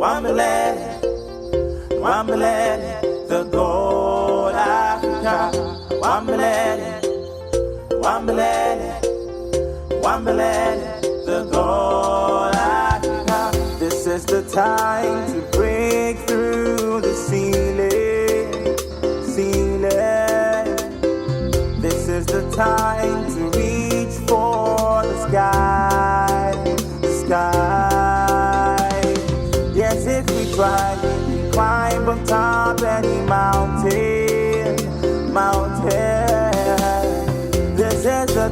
Wambalele, Wambalele, the gold Africa. Wambalele, Wambalele, Wambalele, the gold Africa. This is the time to break through the ceiling, ceiling. This is the time to reach for the sky, the sky. Yes, if we try, we can climb on top any mountain, mountain. This is the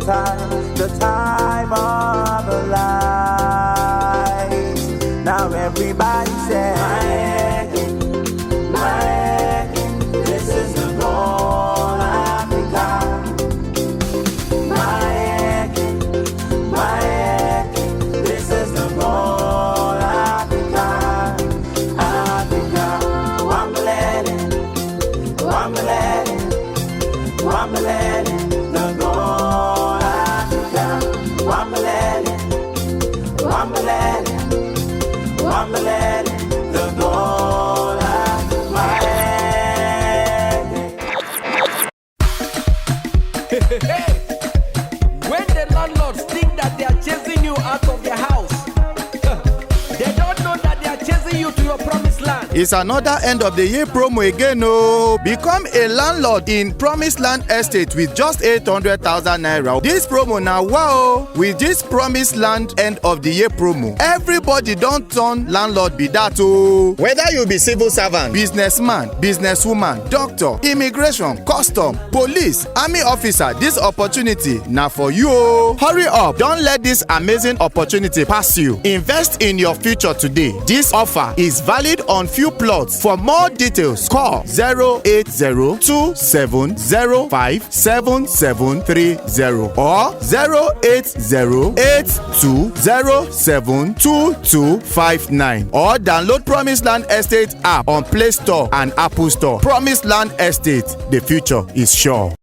time of our lives. Now everybody say, my, this is the goal, Africa. My, this is the goal, Africa. Africa, Wambalele, Wambalele, Wambalele, the goal, Africa. Wambalele, Wambalele, Wambalele, the goal, Africa. Hey, when the landlords think that they are chasing you out of your house, they don't know that they are chasing you to your promised land. It's another end of the year promo again. Oh, become a landlord in Promised Land Estate with just 800,000 naira. This promo now, wow! With this Promised Land end of the year promo, everybody don't turn landlord be that. Oh, whether you be civil servant, businessman, businesswoman, doctor, immigration, custom, police, army officer, this opportunity now for you. Oh, hurry up! Don't let this amazing opportunity pass you. Invest in your future today. This offer is valid on few plots. For more details, call 08027057730 or 08082072259 or download Promised Land Estate app on Play Store and Apple Store. Promised Land Estate, the future is sure.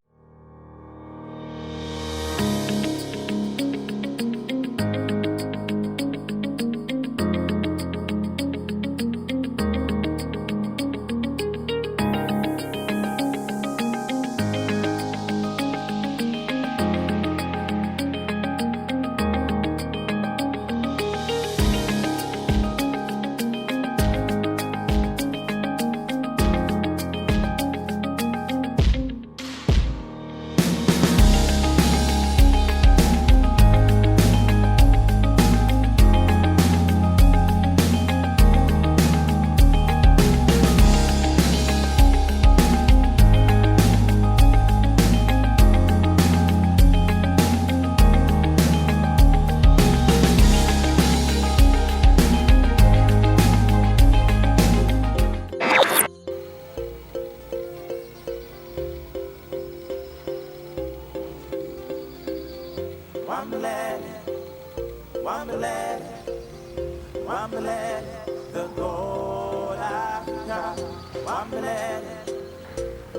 Wambalele, Wambalele, Wambalele, the gold Africa. Wambalele,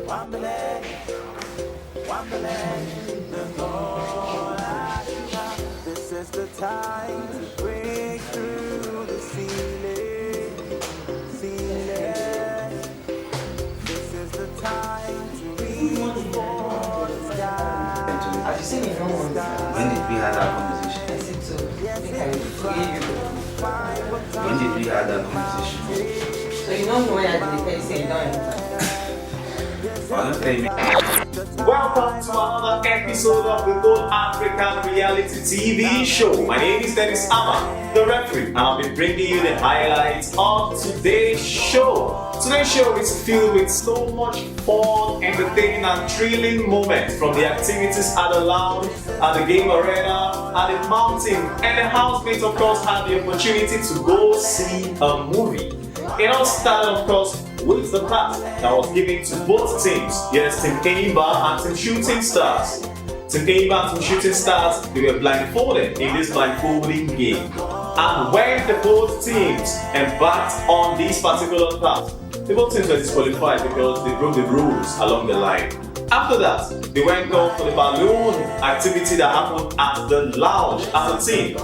Wambalele, Wambalele, the gold Africa. This is the time to break through the ceiling, ceiling. This is the time to reach for the sky. Have you seen it? When did we have that conversation? I said so. When did we have that conversation? So you don't know why I did say you don't understand. Welcome to another episode of the Gold African Reality TV show. My name is Dennis Ama, the referee, and I'll be bringing you the highlights of today's show. Today's show is filled with so much fun, entertaining and thrilling moments from the activities at the lounge, at the game arena, at the mountain, and the housemates of course had the opportunity to go see a movie. It all started of course with the pass that was given to both teams. Yes, Team Kemba and Team Shooting Stars. Team Kemba and Team Shooting Stars, they were blindfolded in this blindfolding game. And when the both teams embarked on this particular pass, the both teams were disqualified because they broke the rules along the line. After that, they went on for the balloon activity that happened at the lounge as a team.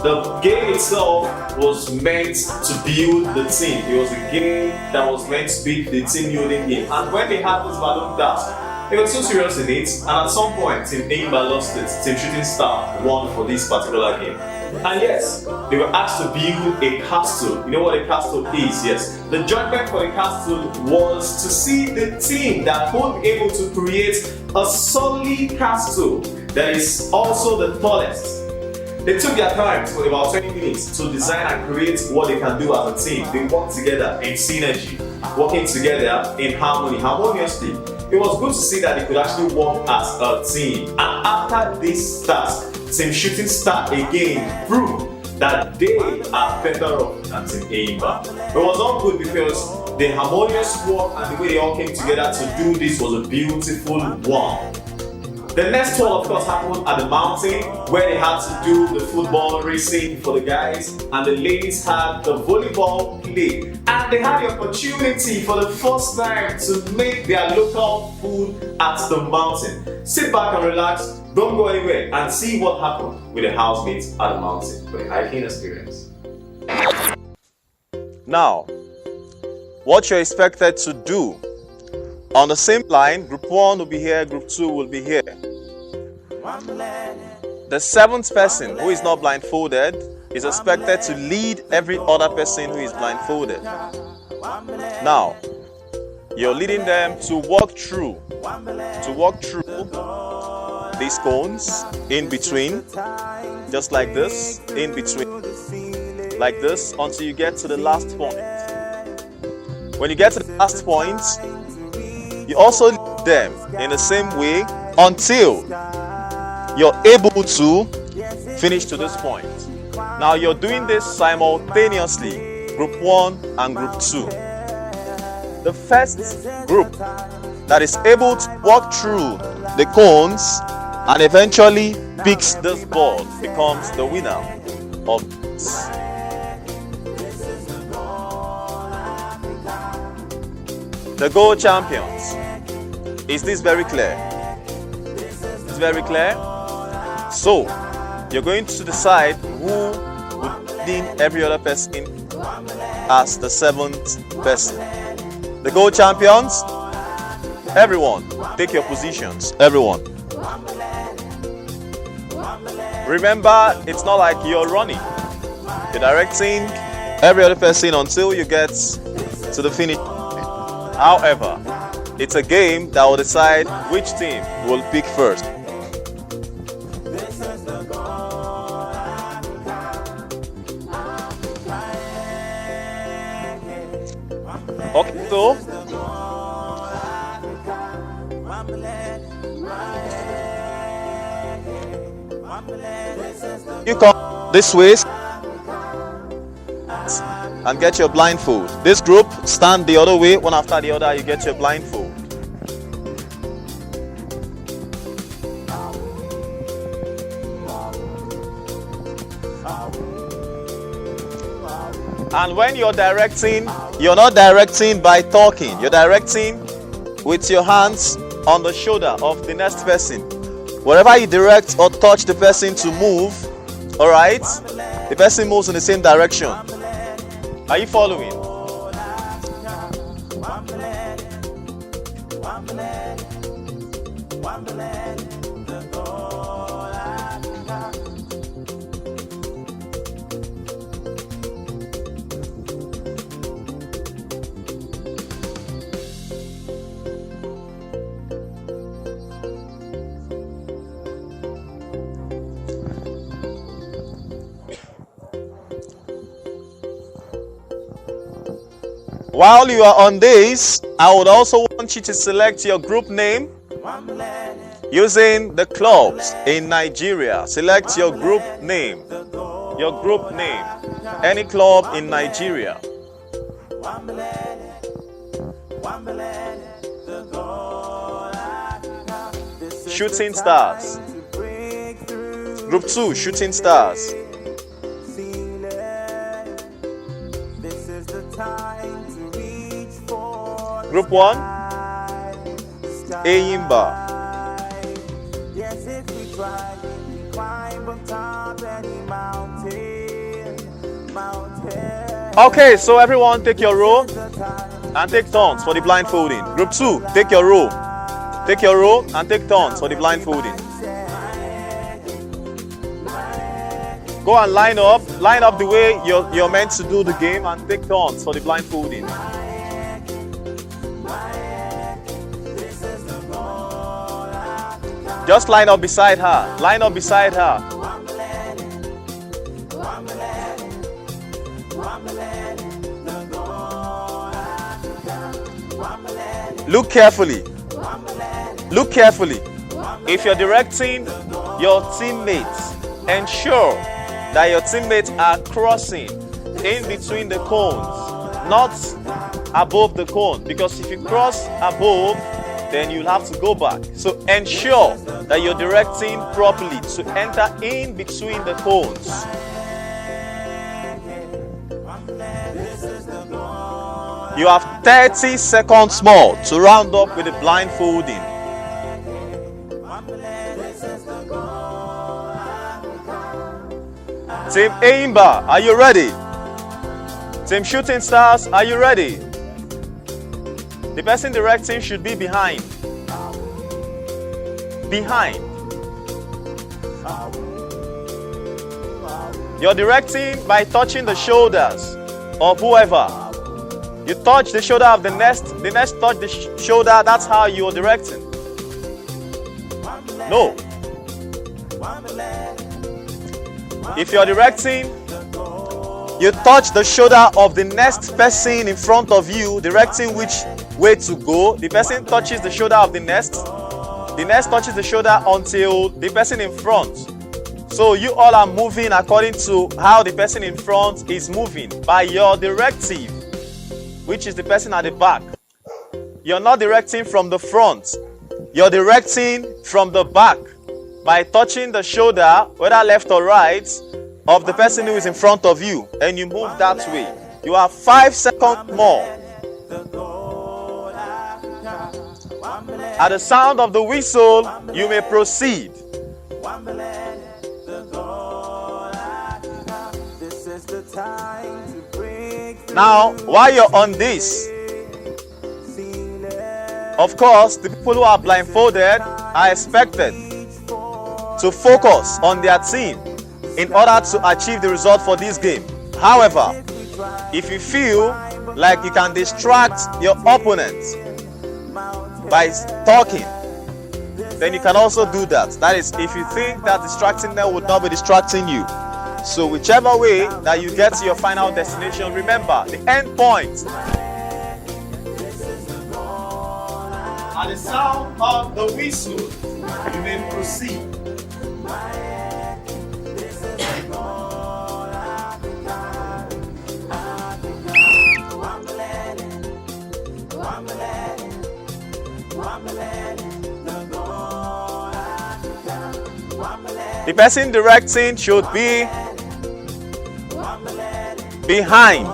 The game itself was meant to build the team. It was a game that was meant to be the team building game. And when they had this balloon dance, they were so serious in it. And at some point, Team Aimba lost it. Team Shooting Star won for this particular game. And yes, they were asked to build a castle. You know what a castle is? Yes. The judgment for the castle was to see the team that could be able to create a solid castle that is also the tallest. They took their time for about 20 minutes to design and create what they can do as a team. They worked together in synergy, working together in harmoniously. It was good to see that they could actually work as a team. And after this task, Team Shooting Star again proved that they are better off than Team Aimba. It was all good because the harmonious work and the way they all came together to do this was a beautiful one. The next one, of course, happened at the mountain where they had to do the football racing for the guys, and the ladies had the volleyball play. And they had the opportunity for the first time to make their local food at the mountain. Sit back and relax, don't go anywhere, and see what happened with the housemates at the mountain for the hiking experience. Now, what you're expected to do. On the same line, group 1 will be here, group 2 will be here. The 7th person who is not blindfolded is expected to lead every other person who is blindfolded. Now, you're leading them to walk through these cones in between, just like this, in between, like this, until you get to the last point. When you get to the last point, you also lead them in the same way until you're able to finish to this point. Now you're doing this simultaneously, group 1 and group 2. The first group that is able to walk through the cones and eventually picks this ball becomes the winner of this. The gold champions. Is this very clear? It's very clear? So, you're going to decide who would lead every other person as the 7th person. The gold champions, everyone, take your positions, everyone. Remember, it's not like you're running. You're directing every other person until you get to the finish. However, it's a game that will decide which team will pick first. Okay, so you come this way and get your blindfold. This group stand the other way, one after the other, you get your blindfold. And when you're directing, you're not directing by talking, you're directing with your hands on the shoulder of the next person. Wherever you direct or touch the person to move, all right, the person moves in the same direction. Are you following? While you are on this, I would also want you to select your group name using the clubs in Nigeria. Select your group name. Your group name. Any club in Nigeria. Shooting Stars. Group 2, Shooting Stars. Group 1, Aimba. Yes, if we try, we climb on top any mountain. Okay, so everyone take your row and take turns for the blindfolding. Group 2, take your row. Take your row and take turns for the blindfolding. Go and line up the way you're meant to do the game and take turns for the blindfolding. Just line up beside her. Line up beside her. Look carefully. Look carefully. If you're directing your teammates, ensure that your teammates are crossing in between the cones, not above the cone. Because if you cross above, then you'll have to go back. So ensure that you're directing properly to enter in between the cones. You have 30 seconds more to round up with the blindfolding. Team Aimba, are you ready? Team Shooting Stars, are you ready? The person directing should be behind. Behind. You're directing by touching the shoulders of whoever. You touch the shoulder of the next touch the shoulder, that's how you're directing. No. If you're directing, you touch the shoulder of the next person in front of you, directing which way to go. The person touches the shoulder of the next touches the shoulder until the person in front. So you all are moving according to how the person in front is moving by your directive, which is the person at the back. You're not directing from the front. You're directing from the back by touching the shoulder, whether left or right, of the person who is in front of you, and you move that way. You have 5 seconds more. At the sound of the whistle, you may proceed. Now, while you're on this, of course, the people who are blindfolded are expected to focus on their team in order to achieve the result for this game. However, if you feel like you can distract your opponent by talking, then you can also do that. That is, if you think that distracting them would not be distracting you. So whichever way that you get to your final destination, remember the end point. At the sound of the whistle, you may proceed. The person directing should be behind.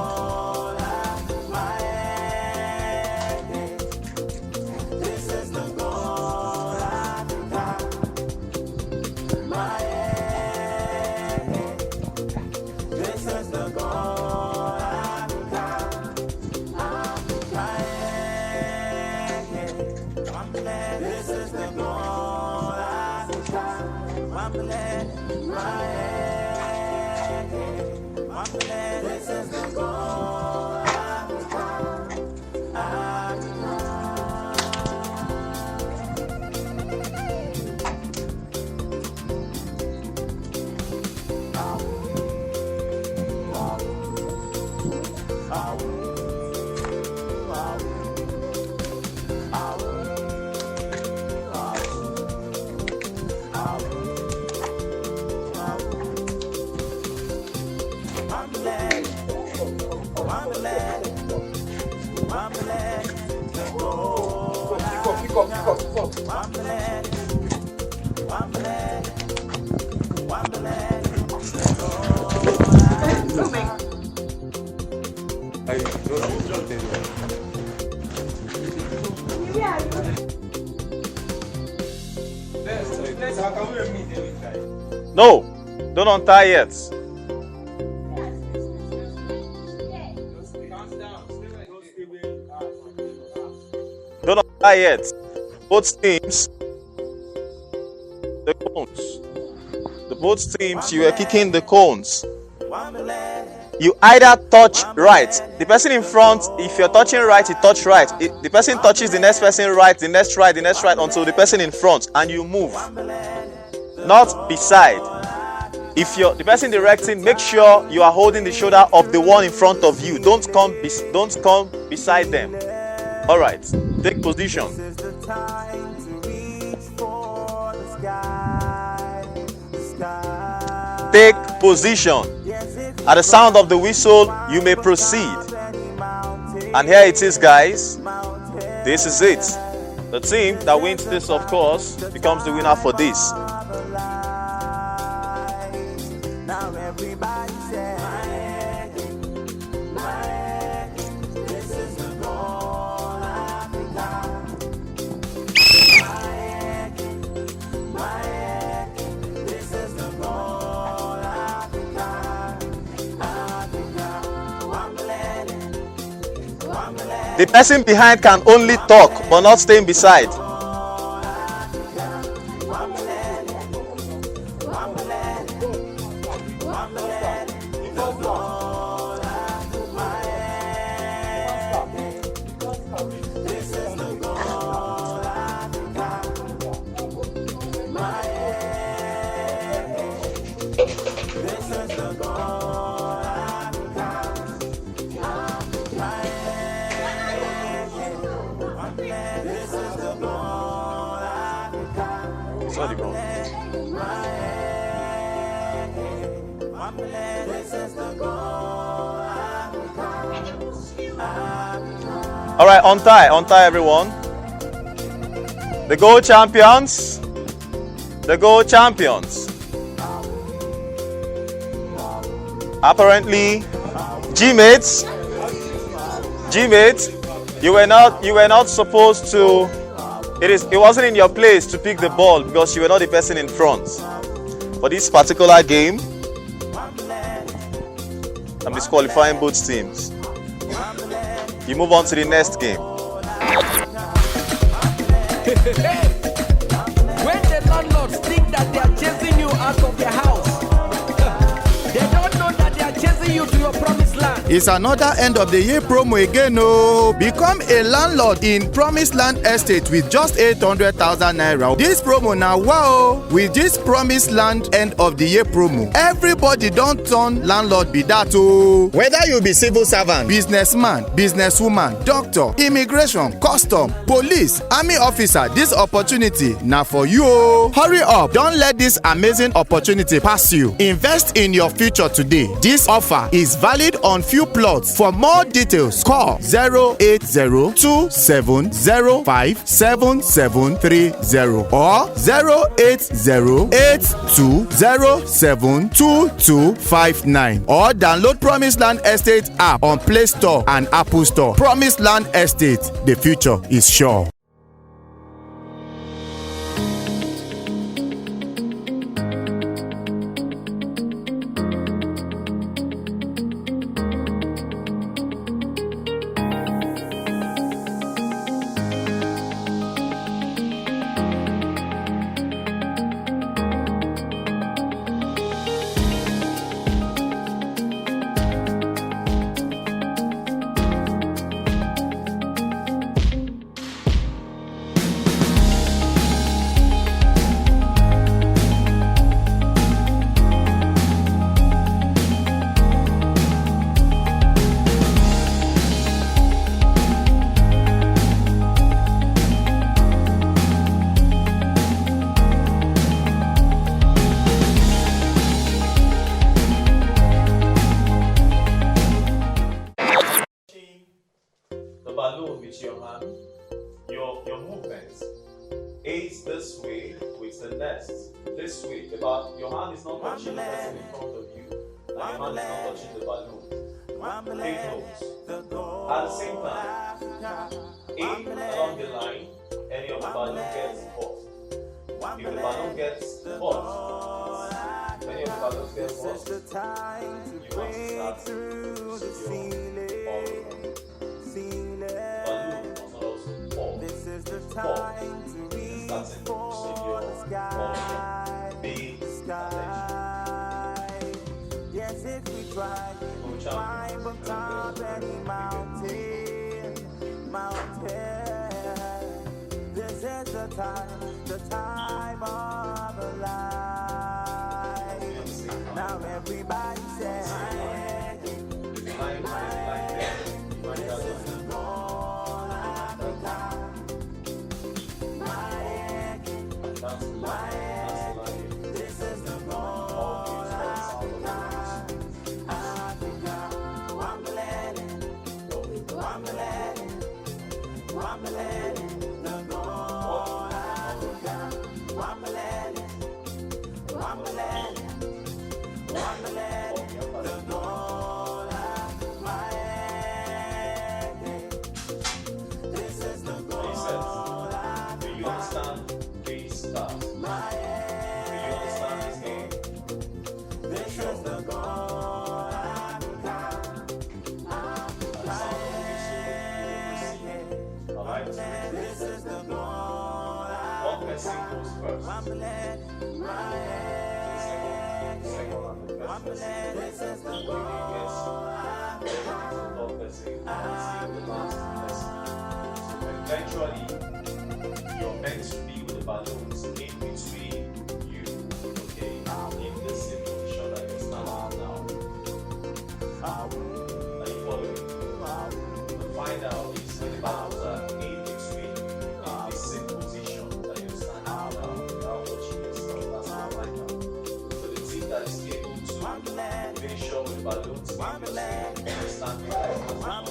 No, don't untie yet. Quiet. Both teams, the cones. Both teams, you were kicking the cones. You either touch right. The person in front, if you're touching right, you touch right. The person touches the next person right, the next right, the next right, until the person in front, and you move. Not beside. If you're the person directing, make sure you are holding the shoulder of the one in front of you. Don't come beside them. All right, take position. Take position. At the sound of the whistle, you may proceed. And here it is, guys. This is it. The team that wins this, of course, becomes the winner for this. Now everybody say, this is the goal, Africa. This is the goal, Africa. The person behind can only talk, but not staying beside. All right, untie everyone. The gold champions. The gold champions. Apparently, G-mates, you were not supposed to. It wasn't in your place to pick the ball because you were not the person in front. For this particular game, I'm disqualifying both teams. You move on to the next game. When the landlords think that they are chasing you out of their house, they don't know that they are chasing you to your promised land. It's another end of the year promo again. Oh, become a landlord in Promised Land Estate with just 800,000 naira. This promo now, wow! With this Promised Land end of the year promo, everybody don't turn landlord be that. Oh, whether you be civil servant, businessman, businesswoman, doctor, immigration, custom, police, army officer, this opportunity now for you. Oh, hurry up! Don't let this amazing opportunity pass you. Invest in your future today. This offer is valid on few plots. For more details, call 08027057730 or 08082072259 or download Promised Land Estate app on Play Store and Apple Store. Promised Land Estate, the future is sure. Balloon with your hand, your movements aids this way with the next this way. Your hand is not touching the person in front of you, and your hand is not touching the balloon. Take notes. At the same time, aim along the line. Any of the balloon gets caught. If the balloon gets caught, any of the balloons get caught, you must start to your ball. Balloon must also fall. time to reach for the sky. Yes, if we try to climb on top any mountain. This is the time of the life. Now everybody says, eventually, you're meant to be with the balloons in between you, okay? In this position that you're standing now. Are you following? To find out is when the balloons are in between, in this same position that you're standing now. You are watching yourself, that's not right now. So the team that is able to make sure with the balloons in between, you're standing like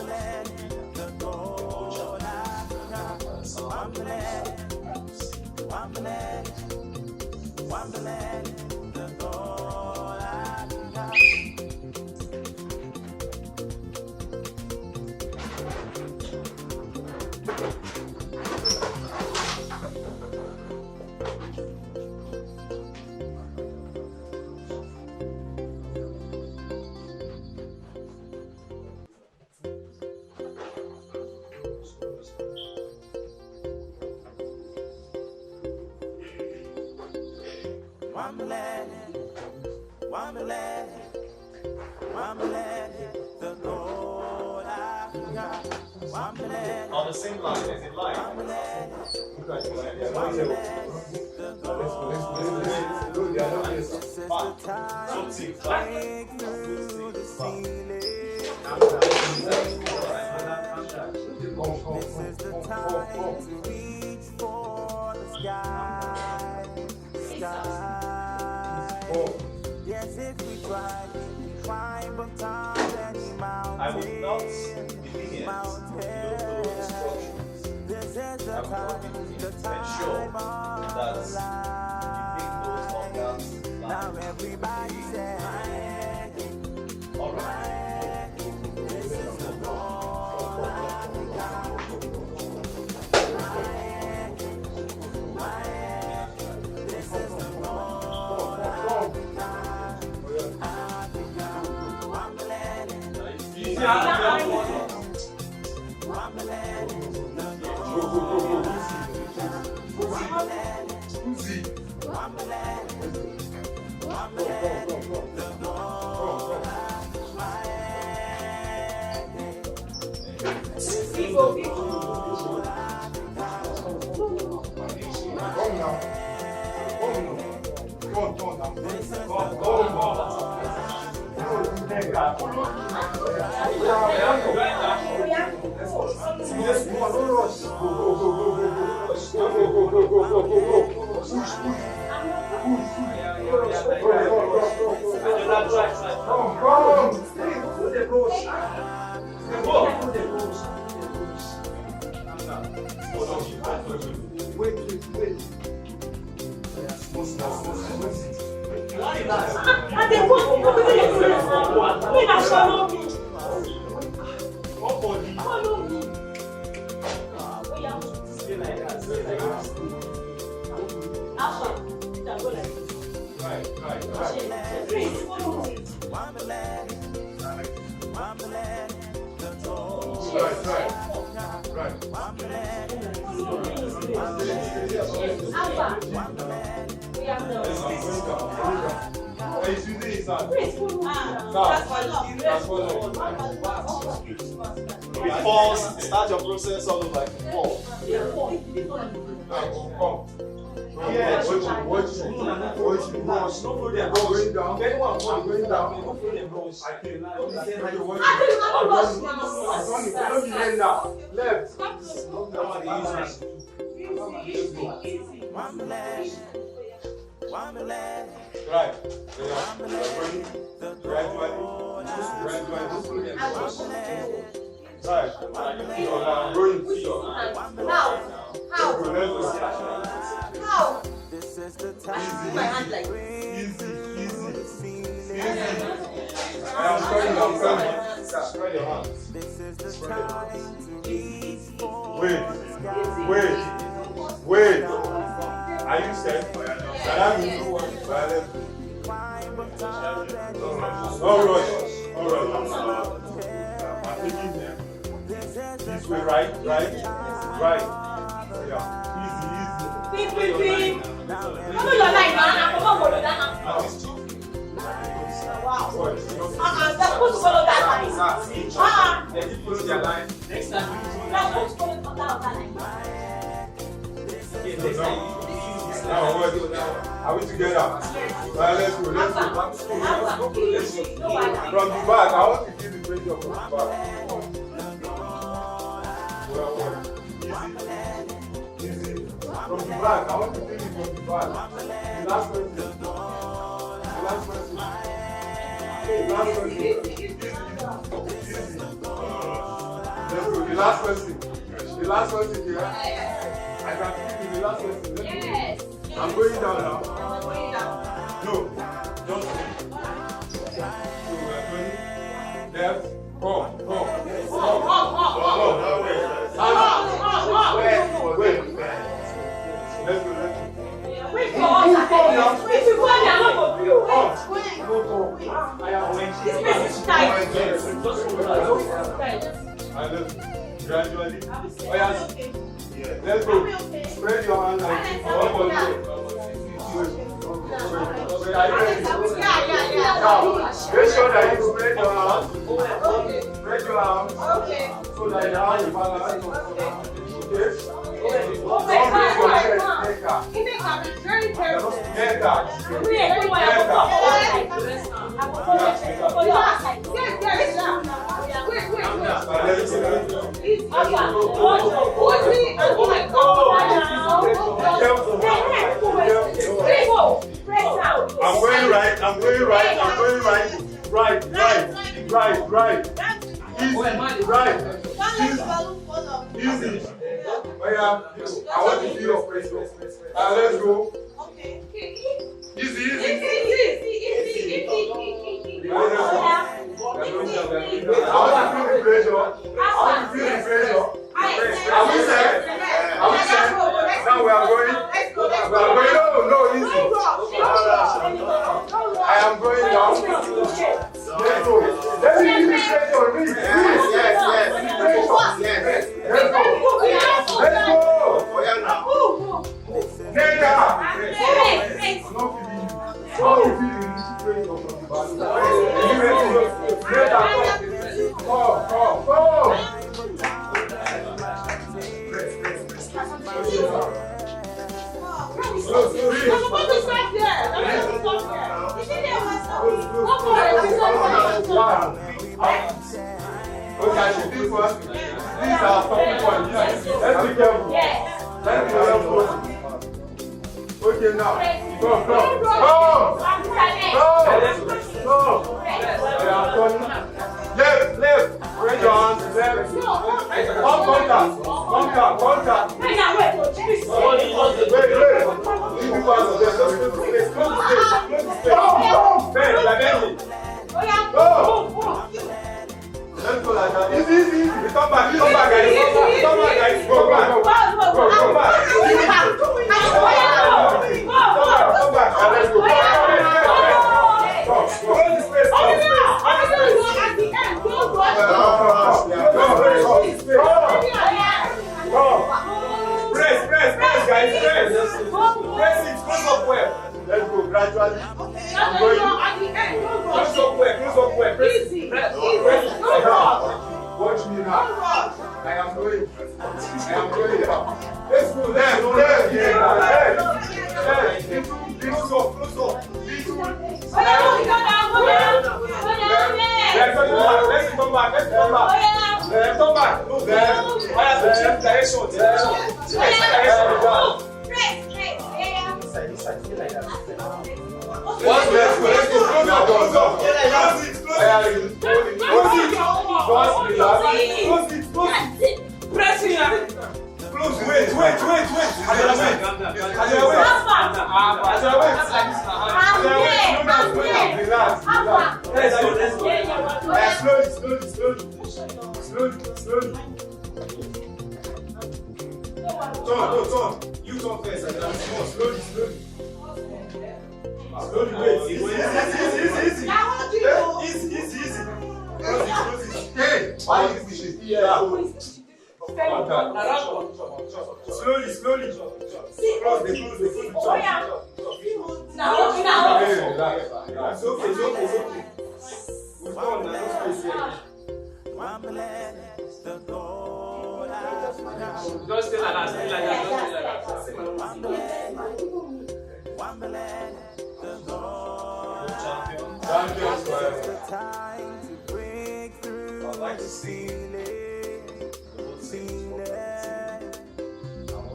on the same line, is it live? Yes, if we try to climb on top any mountain. I will not be lenient to those instructions. This is the I'm time, going the to ensure time of that the you take those organs Now live. everybody says, All right. this is the goal Africa. This is the goal Africa. Wonderland. Pause. Start your process all over. Pause. Right. How? I put my hand like this. I'm coming. Spread your hands. Wait. Are you set? All right. I'm taking them. This way, right. Yeah. Easy. Come on, your line, man. Come on, follow that. Wow. They're supposed to follow that line. Next time. They're supposed to follow that line. Now, are we together? Let's go. From the back, I want to give the pressure from the back. Easy. From the back, I want to feel it from the back. The last person. Let's go. The last person here. I can feel the last person. Yes. I'm going down now. I'm going down. No, just wait. So we're going left, come. Wait. Let's go. Wait for us. Wait before they are not for you. I am waiting. This place is tight. And then gradually. Let's go. Spread your hand like this. Now, make sure that you spread your hands. Spread your arms. Okay. So that your hand is balanced. Okay? Oh my God. Very careful. Get that. I'm going right. Right. Easy. Right. Easy. Oh yeah. I want to see your face. Let's go. Okay. Easy. I want to feel the pressure. Are we set? Now we are going. No, easy. I am going down. Let's go. Let me give you pressure on me. Yes. Let's go. Nega. Okay, I should do first. These are stopping points. Let's be careful. Let's be careful. Okay, now. Go. Left. Raise your hands. Left. Contact. Wait. Let's go like that. Easy. Come back, guys. Go back. Come back. Let's go. Press. actually. I'm going. Close up where. Easy. Watch me now. I am going. Let's go. Close up. Let's come back. Let's come back. Move there. Change direction. Let's go. Press it. Close. Wait. Slowly. Turn. You turn first. Slowly. Wait. Easy. Hey, why is this shit? Slowly. Close the Now. It's okay. We've done that. Don't stay like that. Champions forever. I'd like to see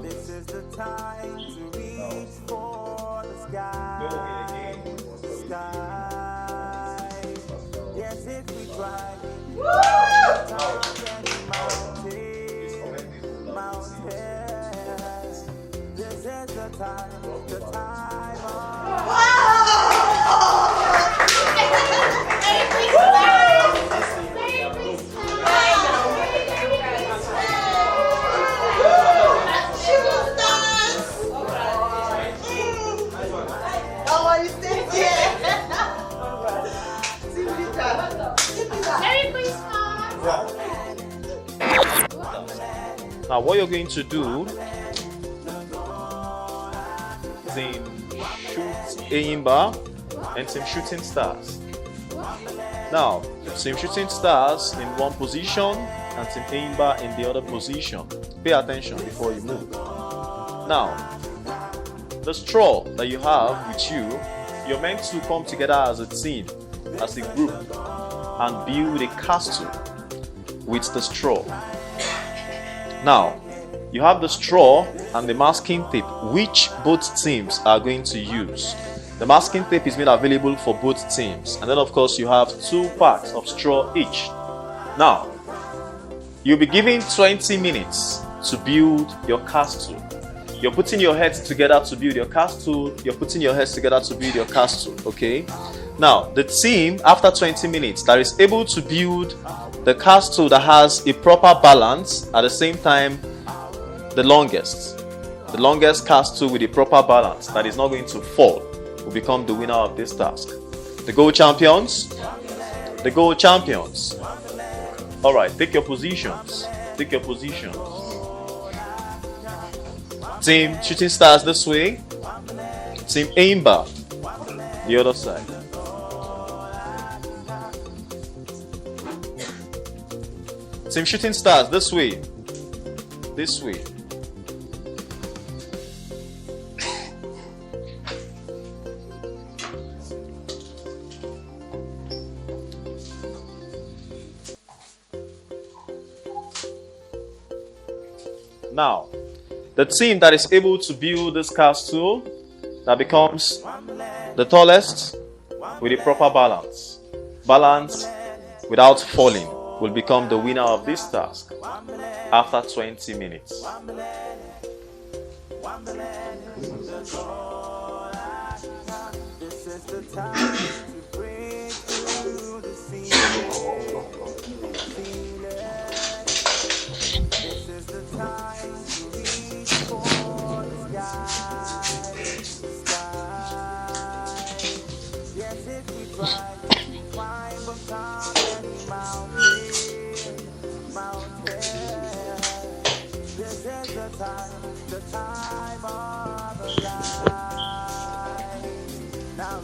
This is the time to reach for the sky. Yes, if we try. This is the time of Now what you're going to do is shoot Aimba and some shooting stars. Now, some shooting stars in one position and some Aimba in the other position. Pay attention before you move. Now, the straw that you have with you, you're meant to come together as a team, as a group, and build a castle with the straw. Now, you have the straw and the masking tape, which both teams are going to use. The masking tape is made available for both teams, and then of course you have 2 packs of straw each. Now, you'll be given 20 minutes to build your castle. You're putting your heads together to build your castle. Okay? Now, the team, after 20 minutes, that is able to build the castle that has a proper balance, at the same time, the longest castle with a proper balance that is not going to fall will become the winner of this task. The gold champions. All right, take your positions. Team shooting stars this way. Team Aimba the other side. Team shooting stars this way. Now, the team that is able to build this castle that becomes the tallest with a proper balance without falling will become the winner of this task after 20 minutes. Now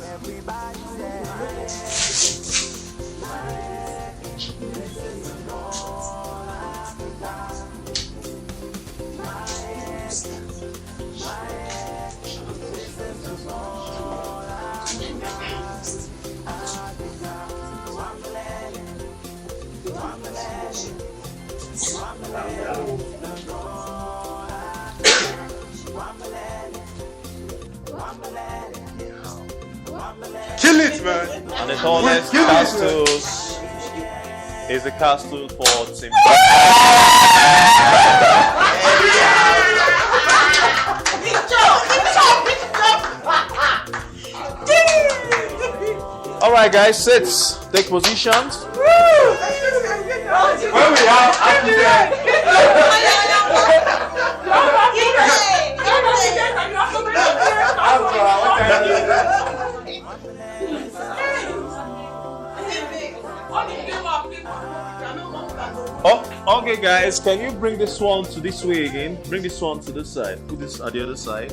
Kill it, man. And the tallest castle is the castle for Team. All right, guys, sit. Take positions. Where we are, Oh, okay, guys, can you bring this one to this way again? Bring this one to this side. Put this at the other side.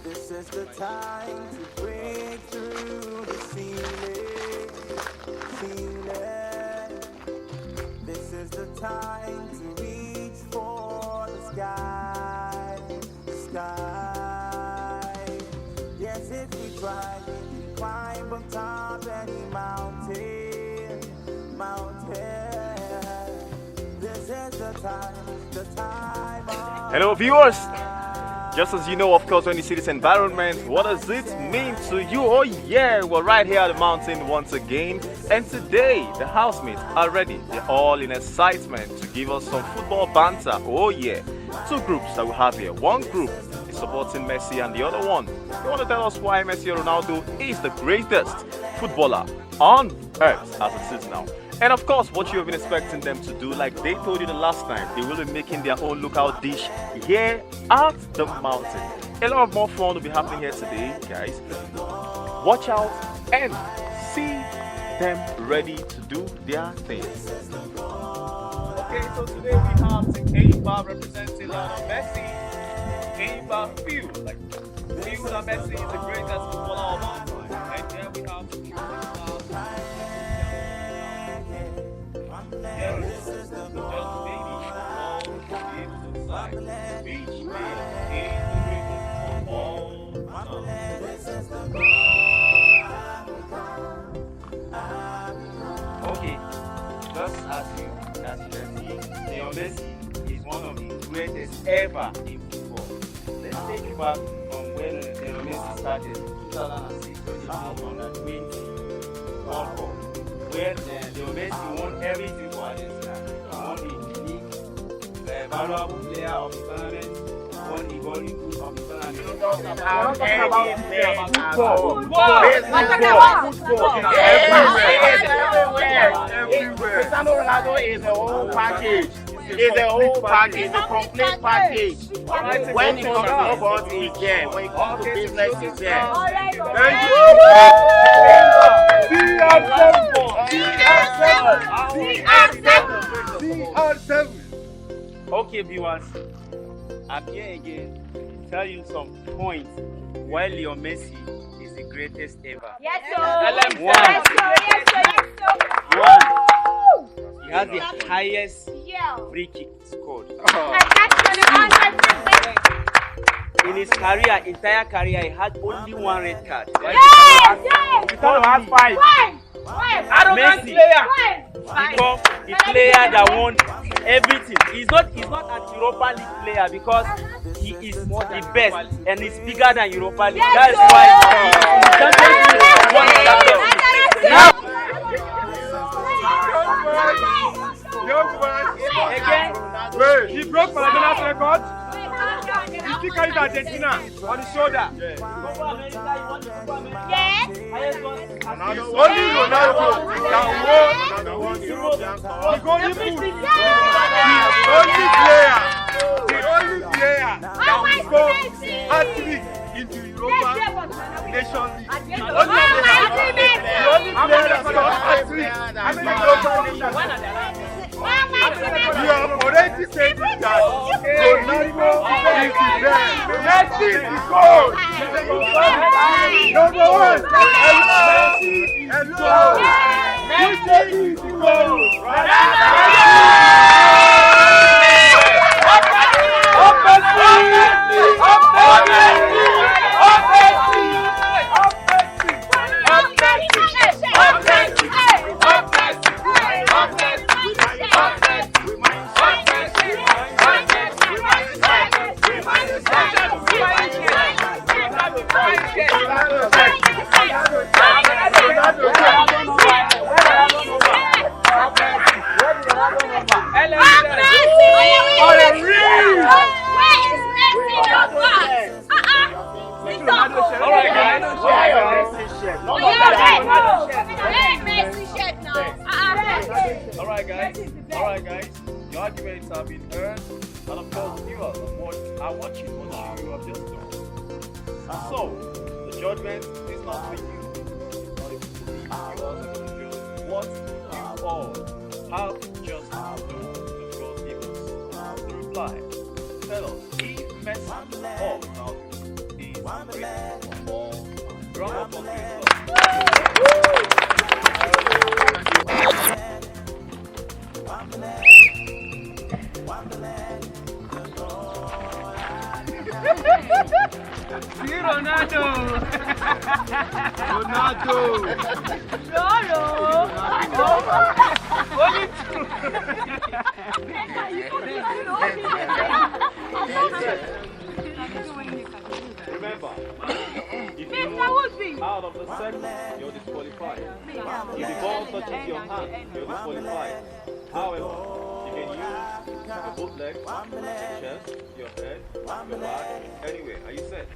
This is the time to break through the ceiling. This is the time to reach for the sky. Yes, if we try, we can climb on top any mountain. This is the time of... Hello, viewers. Just as you know, of course, when you see this environment, what does it mean to you? Oh yeah, we're right here at the mountain once again. And today, the housemates are ready. They're all in excitement to give us some football banter. Oh yeah. Two groups that we have here. One group is supporting Messi and the other one, they want to tell us why Messi Ronaldo is the greatest footballer on earth as it is now. And of course, what you have been expecting them to do, like they told you the last time, they will be making their own lookout dish here at the mountain. A lot of more fun will be happening here today, guys. Watch out and see them ready to do their thing. Okay, so today we have Team A-Bar representing Lionel Messi. A-Bar feel that Messi is the greatest footballer of all time. And here we have this is the Okay, just as you can see, Messi is one of the greatest ever in football. Let's take you back from when Messi started, 2006, when he won the 20 World Cup, where Messi won everything for Argentina. He won the league, the valuable player of the tournament, won the golden boot of the tournament. everywhere. Cristiano Ronaldo is a whole package. It's a whole package, a complete package. When it comes to football, he's there. When it comes to business, he's there. Thank you. Okay, viewers, I'm here again to tell you some points why Leo Messi is the greatest ever. Yes, sir. One, he has the highest free kick scored. In his career, entire career, he had only one red card. Cristiano has 5. Messi, because the player that won everything. He's not an Europa League player because he is the best and he's bigger than Europa League. That's why he broke Maradona's record. He still carries Argentina on his shoulder. Yes. Only Ronaldo can win the golden boot. The only player that will score hat-trick into Europa Nation League. The only player that scores hat-trick in Europa Nation League. You have already said that Ronaldo is the best. Messi is the goal. Number one. Messi is the goal. Alright guys, your arguments have been heard, and of course viewers are watching what you have just done. So, the judgment is not for you. It's not for you to judge what you all have just done. Of course, give us the reply. Tell us if Messi or Ronaldo is great or wrong or Ronaldo! Ronaldo! Only two! Remember, if you out of the segment, you're disqualified. If the ball touches your hand, you're disqualified. However, you can use both legs, your chest, your head, your back, anywhere. Are you set?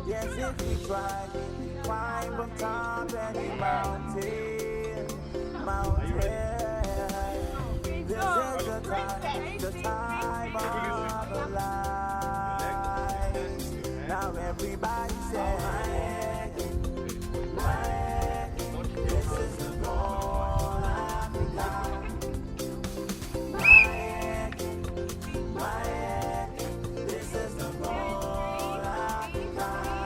Yes, if we try, we climb on top any mountain. This is the time of our lives. Now everybody say, this is the goal of the life. This is the goal of the life.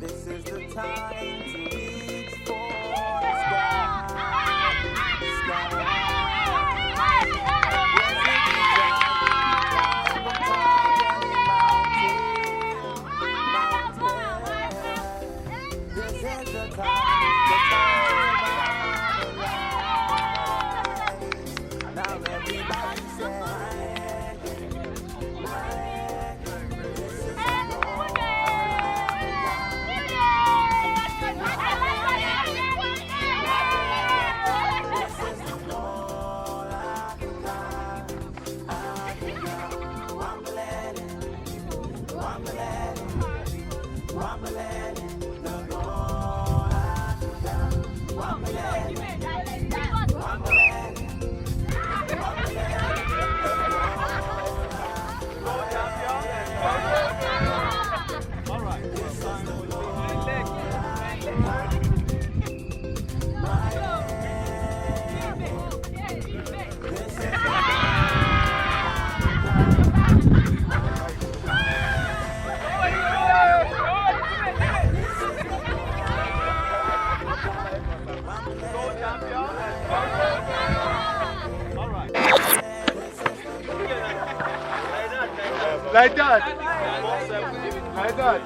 This is the time to reach for the sky. This is the time. Now everybody say, Like that. Like that.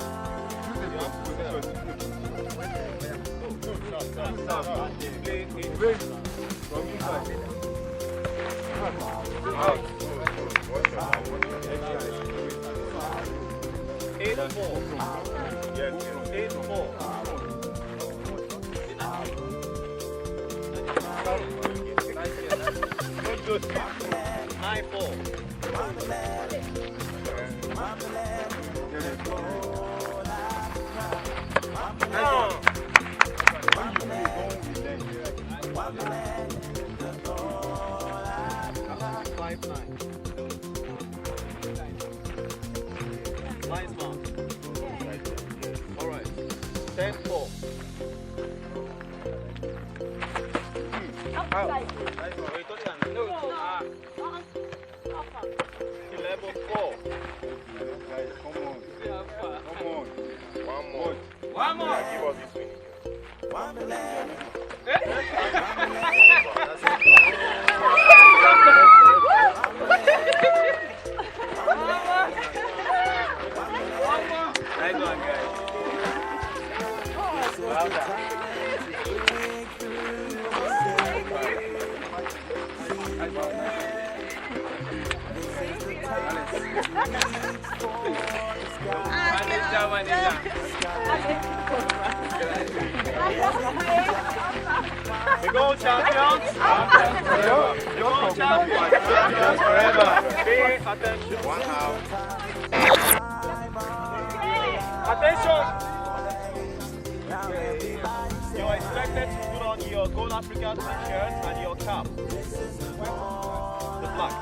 The gold champions. The gold champions forever. Pay attention. Attention. You are expected to put on your Gold African t-shirt and your cap. The flag.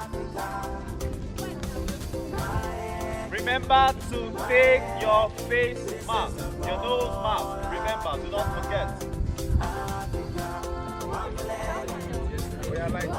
Remember to take your face mask, your nose mask. Remember, do not forget. We are like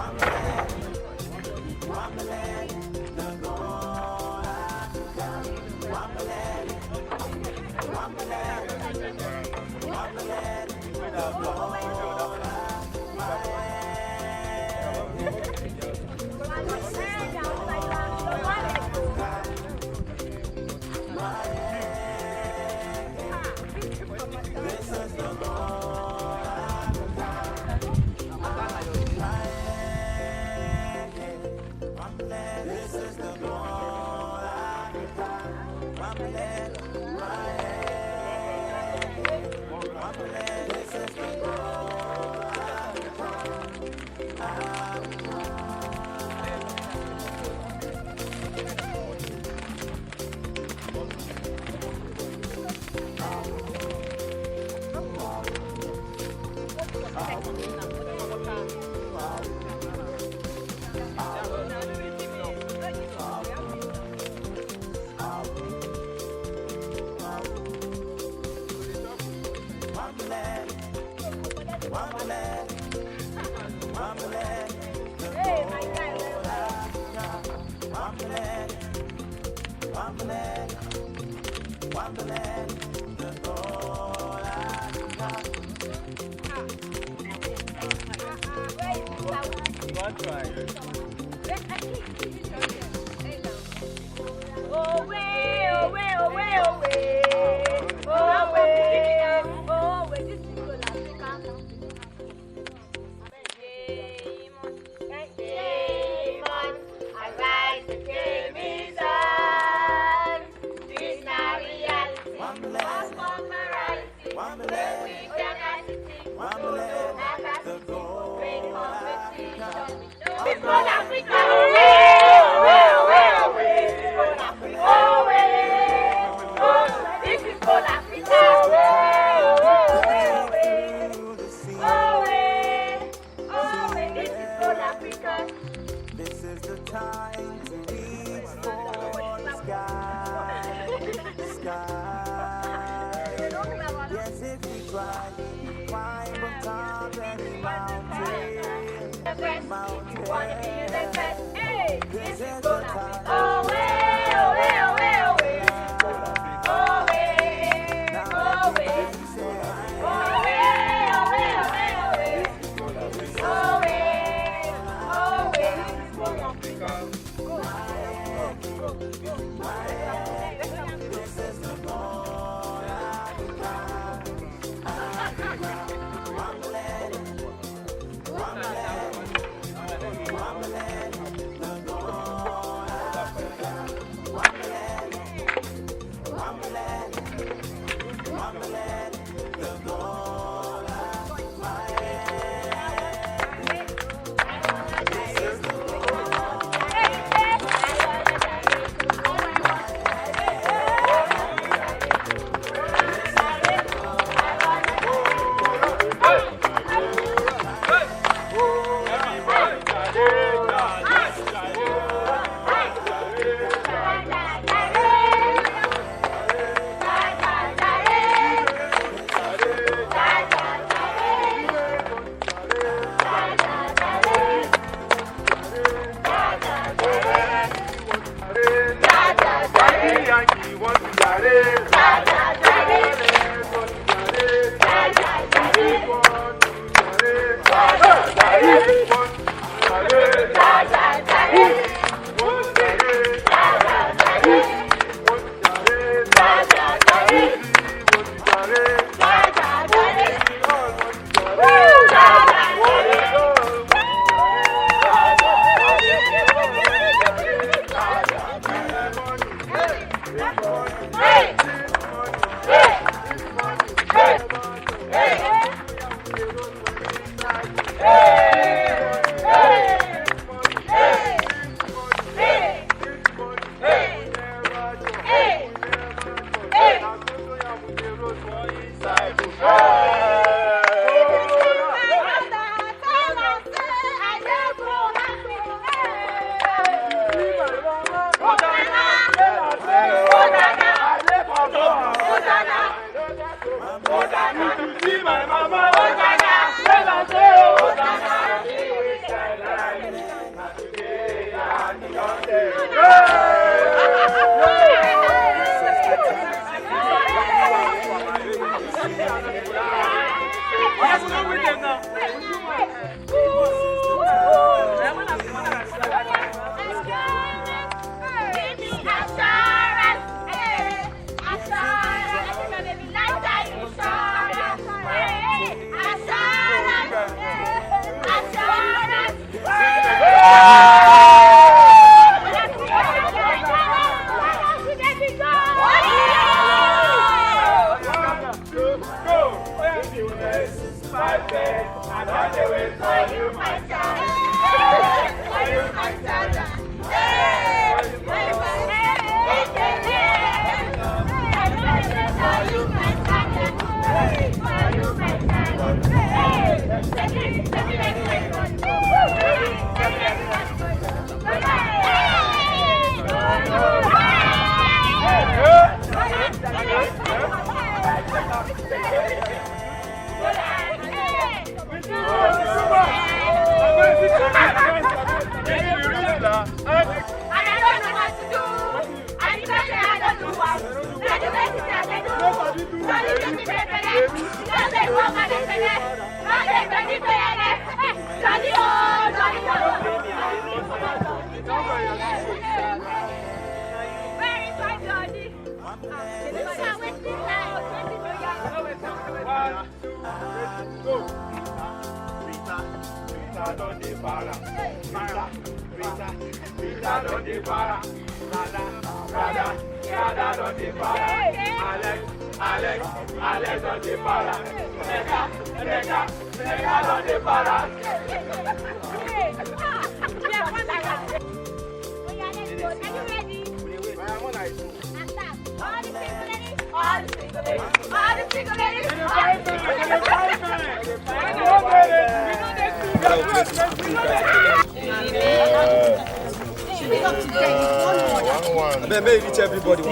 May reach everybody.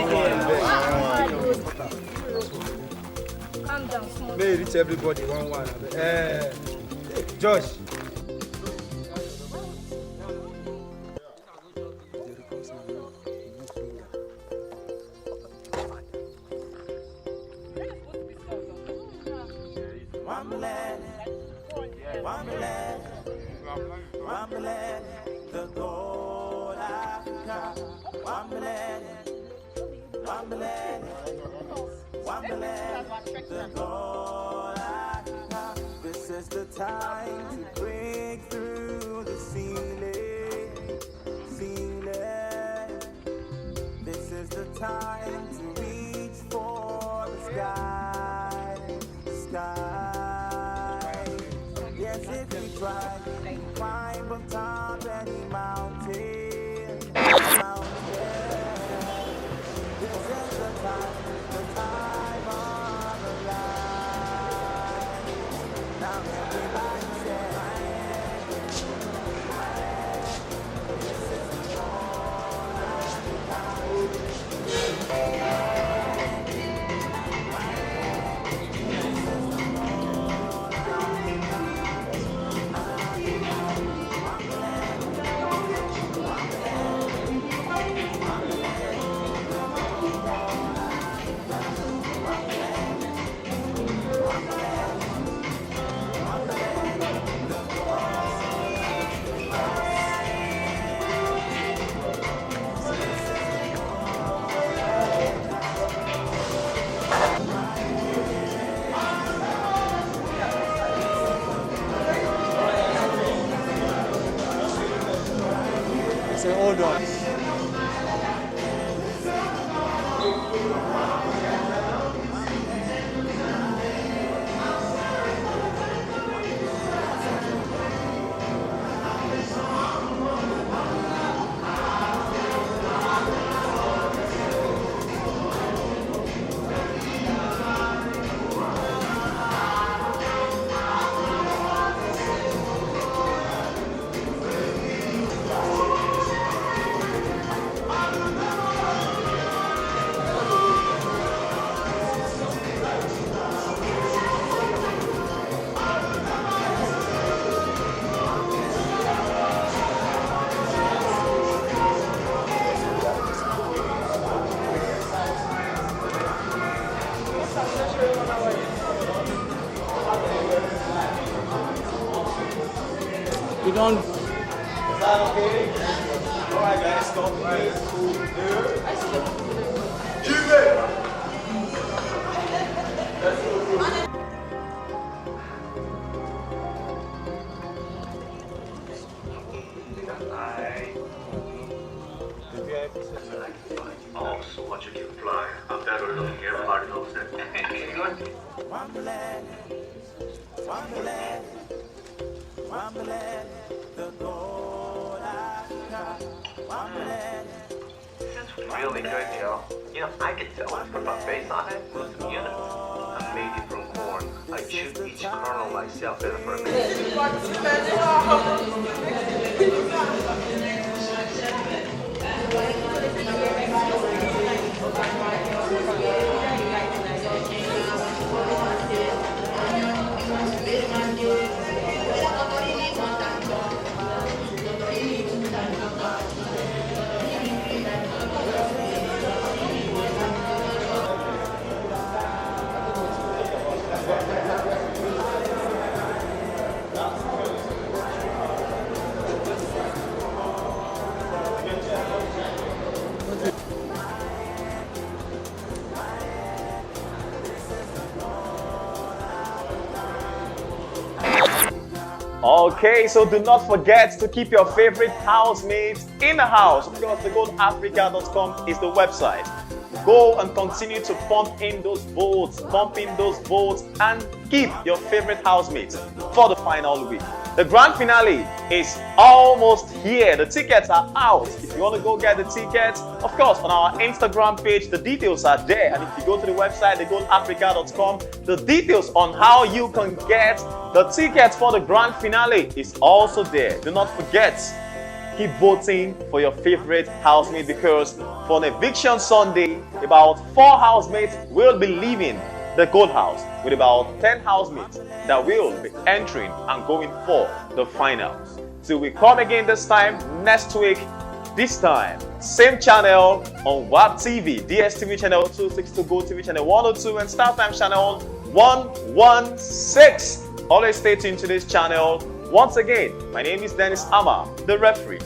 Calm down, small. May reach everybody. One. Josh. the gold Africa. The gold Africa. This is the time to break through the ceiling. This is the time to reach for the sky. Yes, if we try, we climb on top any mountain. This is the time of the life. Now everybody say, this is the Say, hold on. You don't. Is that okay? Alright guys, stop. Right. Oh, so much you can fly. I'm better looking. Everybody knows that. the gold Africa. This is really good, Joe. You know, I can tell I put my face on it. Listen, you know, I made it from corn. I chewed each kernel myself in for a minute. Okay, so do not forget to keep your favorite housemates in the house. Of course, thegoatafrica.com is the website. Go and continue to pump in those votes, and keep your favorite housemates for the final week. The grand finale is almost here. The tickets are out. If you want to go get the tickets, of course, on our Instagram page, the details are there. And if you go to the website, thegoatafrica.com, the details on how you can get the tickets for the grand finale is also there. Do not forget, keep voting for your favorite housemate, because for an eviction Sunday, about 4 housemates will be leaving the Gold House, with about 10 housemates that will be entering and going for the finals. Till we come again this time next week, this time, same channel on Waptv, DSTV channel 262, GOTV channel 102, and StarTimes channel 116. Always stay tuned to this channel. Once again, my name is Dennis Ama, the referee.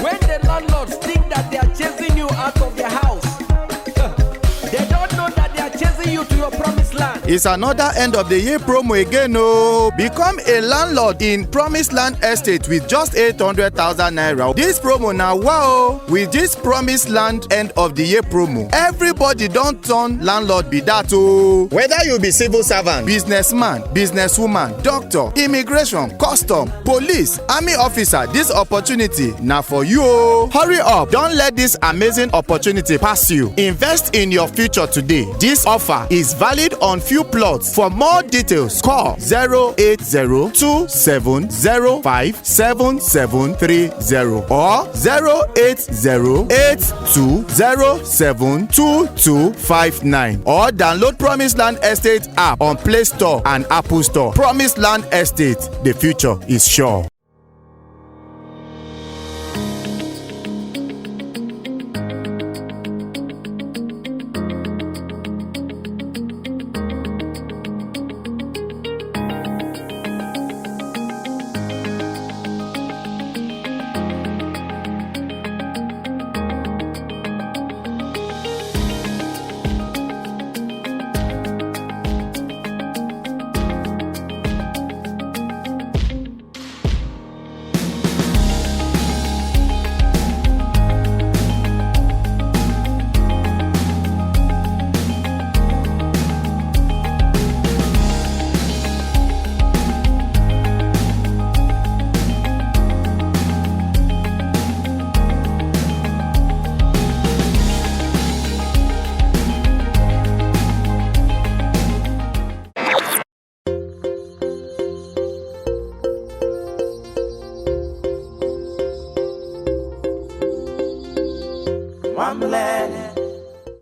When the landlords think that they are chasing you out of their house, they don't know that they are chasing you to your promised land. It's another end of the year promo again. Oh, become a landlord in Promised Land Estate with just 800,000 naira. This promo now, wow! With this Promised Land end of the year promo, everybody don't turn landlord be that. Oh, whether you be civil servant, businessman, businesswoman, doctor, immigration, custom, police, army officer, this opportunity now for you. Oh, hurry up! Don't let this amazing opportunity pass you. Invest in your future today. This offer is valid on few plots. For more details, call 08027057730 or 08082072259 or download Promised Land Estate app on Play Store and Apple Store. Promised Land Estate, the future is sure. I'm letting